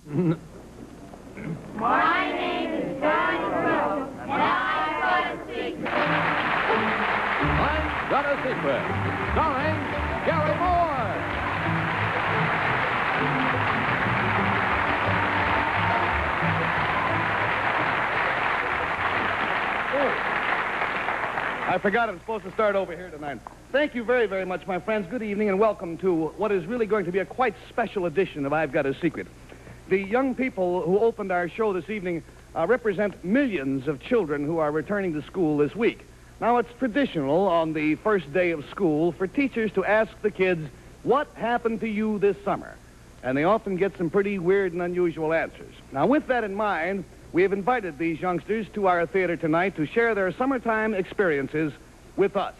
My name is Johnny Crow, and I've got a secret. I've Got a Secret, starring Gary Moore. I forgot I'm supposed to start over here tonight. Thank you very, very much, my friends. Good evening and welcome to what is really going to be a quite special edition of I've Got a Secret. The young people who opened our show this evening represent millions of children who are returning to school this week. Now, it's traditional on the first day of school for teachers to ask the kids, what happened to you this summer? And they often get some pretty weird and unusual answers. Now, with that in mind, we have invited these youngsters to our theater tonight to share their summertime experiences with us.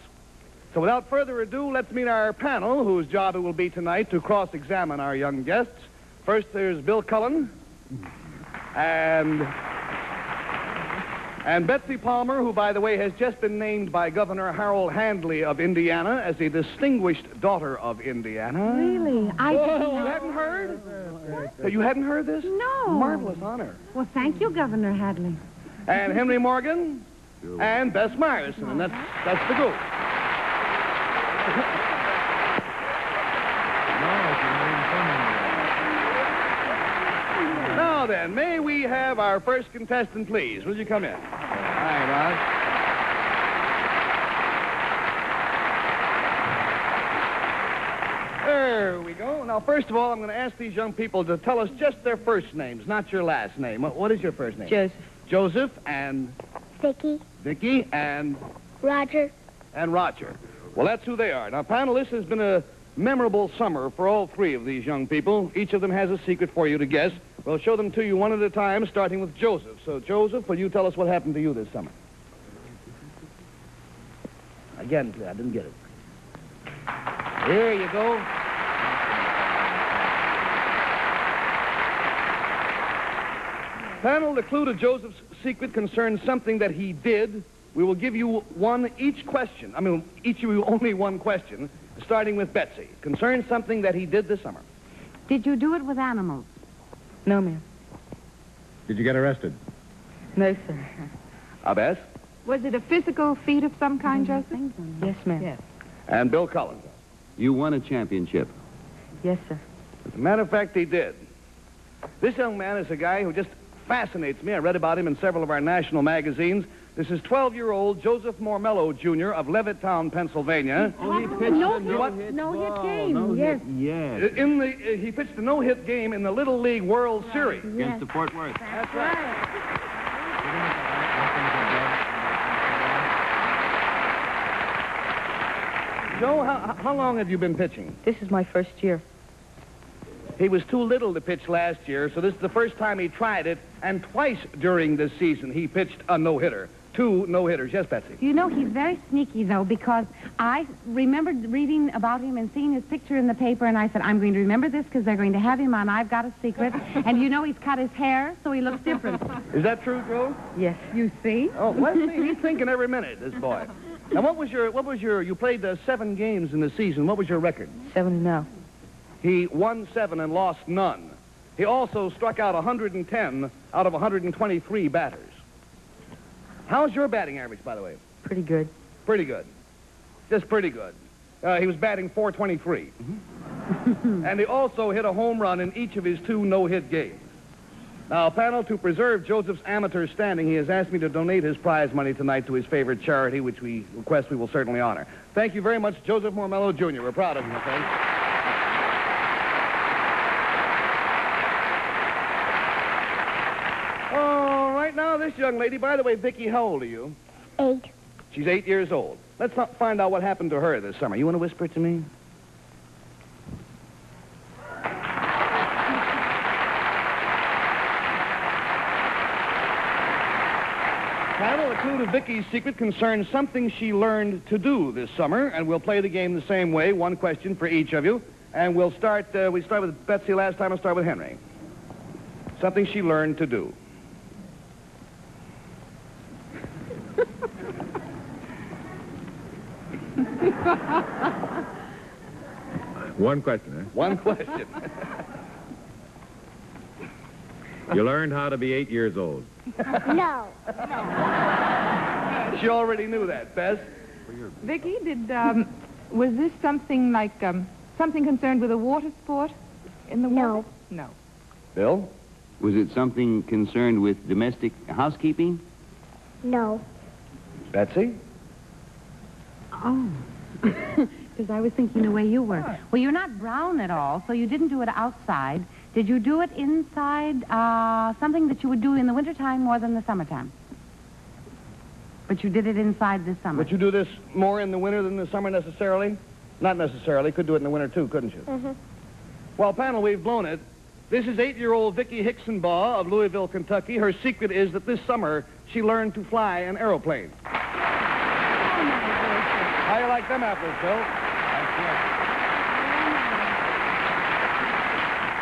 So without further ado, let's meet our panel, whose job it will be tonight to cross-examine our young guests. First, there's Bill Cullen and Betsy Palmer, who, by the way, has just been named by Governor Harold Handley of Indiana as a distinguished daughter of Indiana. Really? You hadn't heard? You hadn't heard this? No. Marvelous honor. Well, thank you, Governor Hadley. And Henry Morgan and Bess Myerson, and that's the group. Now then, may we have our first contestant, please? Will you come in? Hi, Rod. There we go. Now, first of all, I'm going to ask these young people to tell us just their first names, not your last name. What is your first name? Joseph. Joseph and... Vicky. Vicky and... Roger. And Roger. Well, that's who they are. Now, panel, this has been a memorable summer for all three of these young people. Each of them has a secret for you to guess. We'll show them to you one at a time, starting with Joseph. So, Joseph, will you tell us what happened to you this summer? Again, I didn't get it. There you go. Panel, the clue to Joseph's secret concerns something that he did. We will give you each of you only one question, starting with Betsy. Concerns something that he did this summer. Did you do it with animals? No, ma'am. Did you get arrested? No, sir. Bess? Was it a physical feat of some kind, Joseph? Yes, ma'am. Yes. And Bill Cullen. You won a championship. Yes, sir. As a matter of fact, he did. This young man is a guy who just fascinates me. I read about him in several of our national magazines. This is 12-year-old Joseph Mormelo, Jr. of Levittown, Pennsylvania. Oh, he pitched No a no-hit no-hit ball. game, No-hit, yes. yes. He pitched a no-hit game in the Little League World Series. Against the Fort Worth. That's right. Joe, how long have you been pitching? This is my first year. He was too little to pitch last year, so this is the first time he tried it, and twice during this season he pitched a no-hitter. 2 no-hitters. Yes, Betsy? You know, he's very sneaky, though, because I remembered reading about him and seeing his picture in the paper, and I said, I'm going to remember this because they're going to have him on I've Got a Secret. And you know he's cut his hair, so he looks different. Is that true, Joe? Yes. You see? Oh, let's see. He's thinking every minute, this boy. Now, you played 7 games in the season. What was your record? 7-0. He won 7 and lost none. He also struck out 110 out of 123 batters. How's your batting average, by the way? Pretty good. Pretty good. Just pretty good. He was batting .423. And he also hit a home run in each of his 2 no-hit games. Now, panel, to preserve Joseph's amateur standing, he has asked me to donate his prize money tonight to his favorite charity, which we request we will certainly honor. Thank you very much, Joseph Mormelo, Jr. We're proud of you, my friend. All right, now, this young lady, by the way, Vicky, how old are you? 8. She's 8 years old. Let's find out what happened to her this summer. You want to whisper it to me? Panel, the clue to Vicky's secret concerns something she learned to do this summer, and we'll play the game the same way, one question for each of you. And we start with Betsy last time. I'll start with Henry. Something she learned to do. One question, eh? One question. You learned how to be 8 years old. No. She already knew that. Bess? Vicky, was this something like, something concerned with a water sport in the water? No. Bill? Was it something concerned with domestic housekeeping? No. Betsy? Oh. Because I was thinking the way you were. Well, you're not brown at all, so you didn't do it outside. Did you do it inside, something that you would do in the wintertime more than the summertime? But you did it inside this summer. Would you do this more in the winter than the summer necessarily? Not necessarily. Could do it in the winter, too, couldn't you? Mm-hmm. Well, panel, we've blown it. This is 8-year-old Vicky Hixonbaugh of Louisville, Kentucky. Her secret is that this summer she learned to fly an aeroplane. How you like them apples, Bill?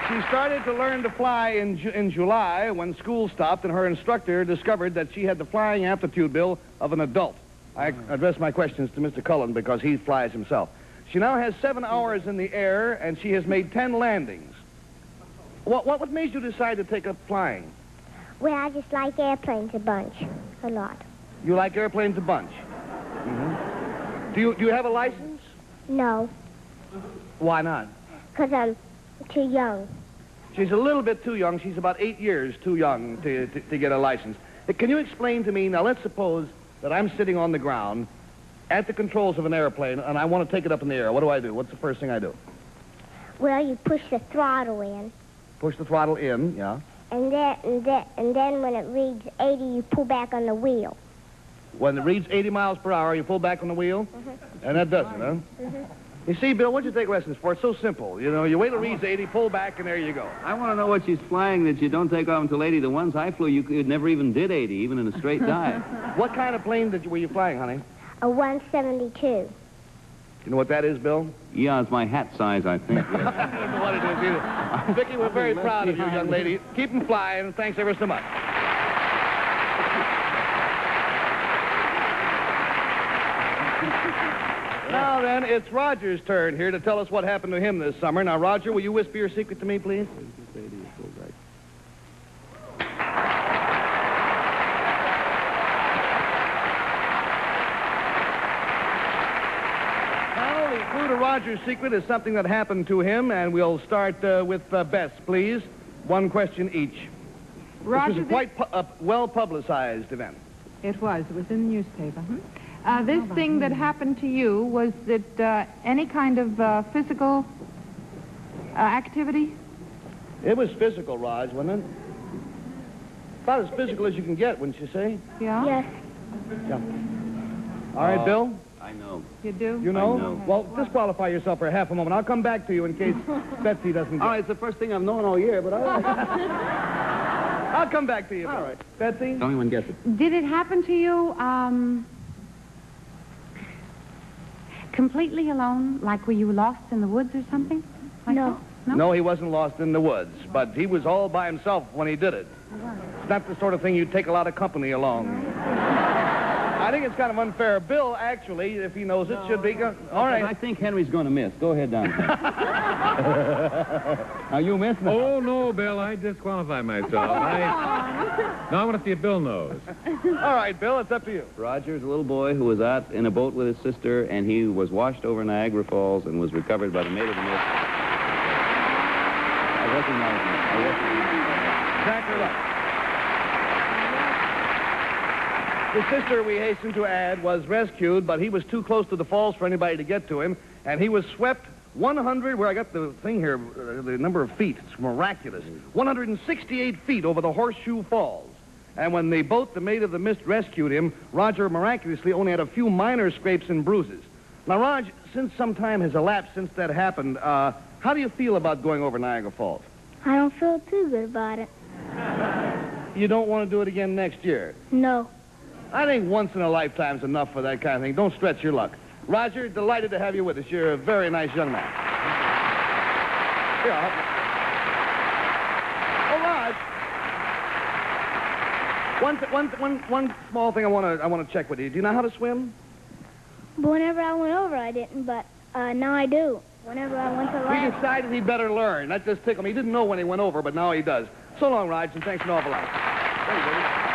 She started to learn to fly in July when school stopped and her instructor discovered that she had the flying aptitude, Bill, of an adult. I address my questions to Mr. Cullen because he flies himself. She now has 7 hours in the air and she has made 10 landings. What made you decide to take up flying? Well, I just like airplanes a bunch. A lot. You like airplanes a bunch? Mm-hmm. Do you have a license? No. Why not? Because I'm too young. She's a little bit too young. She's about 8 years too young to get a license. Can you explain to me, now let's suppose that I'm sitting on the ground at the controls of an airplane and I want to take it up in the air. What do I do? What's the first thing I do? Well, you push the throttle in. Push the throttle in, yeah. And then when it reads 80, you pull back on the wheel. When it reads 80 miles per hour, you pull back on the wheel? Mm-hmm. And that does it, huh? Mm-hmm. You see, Bill, what'd you take lessons for? It's so simple. You know, you wait till it reads 80, pull back, and there you go. I want to know what she's flying that you don't take off until 80. The ones I flew, you never even did 80, even in a straight dive. What kind of plane were you flying, honey? A 172. You know what that is, Bill? Yeah, it's my hat size, I think. I don't know what it is either. Vicky, we're very proud of you, young lady. Keep them flying, and thanks ever so much. Now then, it's Roger's turn here to tell us what happened to him this summer. Now, Roger, will you whisper your secret to me, please? Now, the clue to Roger's secret is something that happened to him, and we'll start with Bess, please. One question each. Roger, this was quite a well-publicized event. It was in the newspaper. This thing that happened to you, was it any kind of physical activity? It was physical, Raj, wasn't it? About as physical as you can get, wouldn't you say? Yeah? Yes. Yeah. All right, Bill? I know. You do? You know? I know. Well, disqualify yourself for half a moment. I'll come back to you in case Betsy doesn't get All right, it's the first thing I've known all year, but all right. I'll come back to you. All right. Betsy? Don't anyone guess it. Did it happen to you, completely alone? Like were you lost in the woods or something? Like No. that? No, he wasn't lost in the woods, but he was all by himself when he did it. It's not the sort of thing you'd take a lot of company along. I think it's kind of unfair. Bill, actually, if he knows it, should be... All right. I think Henry's going to miss. Go ahead, Don. Now, you missed now. Oh, no, Bill, I disqualify myself. No, I want to see if Bill knows. All right, Bill, it's up to you. Roger's a little boy who was out in a boat with his sister, and he was washed over Niagara Falls and was recovered by the maid of the mist. I recognize him. Exactly right. His sister, we hasten to add, was rescued, but he was too close to the falls for anybody to get to him, and he was swept 100, where I got the thing here, the number of feet, it's miraculous, 168 feet over the Horseshoe Falls. And when the boat, the Maid of the Mist, rescued him, Roger miraculously only had a few minor scrapes and bruises. Now, Raj, since some time has elapsed since that happened, how do you feel about going over Niagara Falls? I don't feel too good about it. You don't want to do it again next year? No. I think once in a lifetime's enough for that kind of thing. Don't stretch your luck. Roger, delighted to have you with us. You're a very nice young man. Here, I'll help you. Oh, Raj. One small thing I want to check with you. Do you know how to swim? Whenever I went over, I didn't, but now I do. Whenever I went to He land. decided he better learn. That just tickled me. He didn't know when he went over, but now he does. So long, Raj, and thanks an awful lot. Thank you, baby.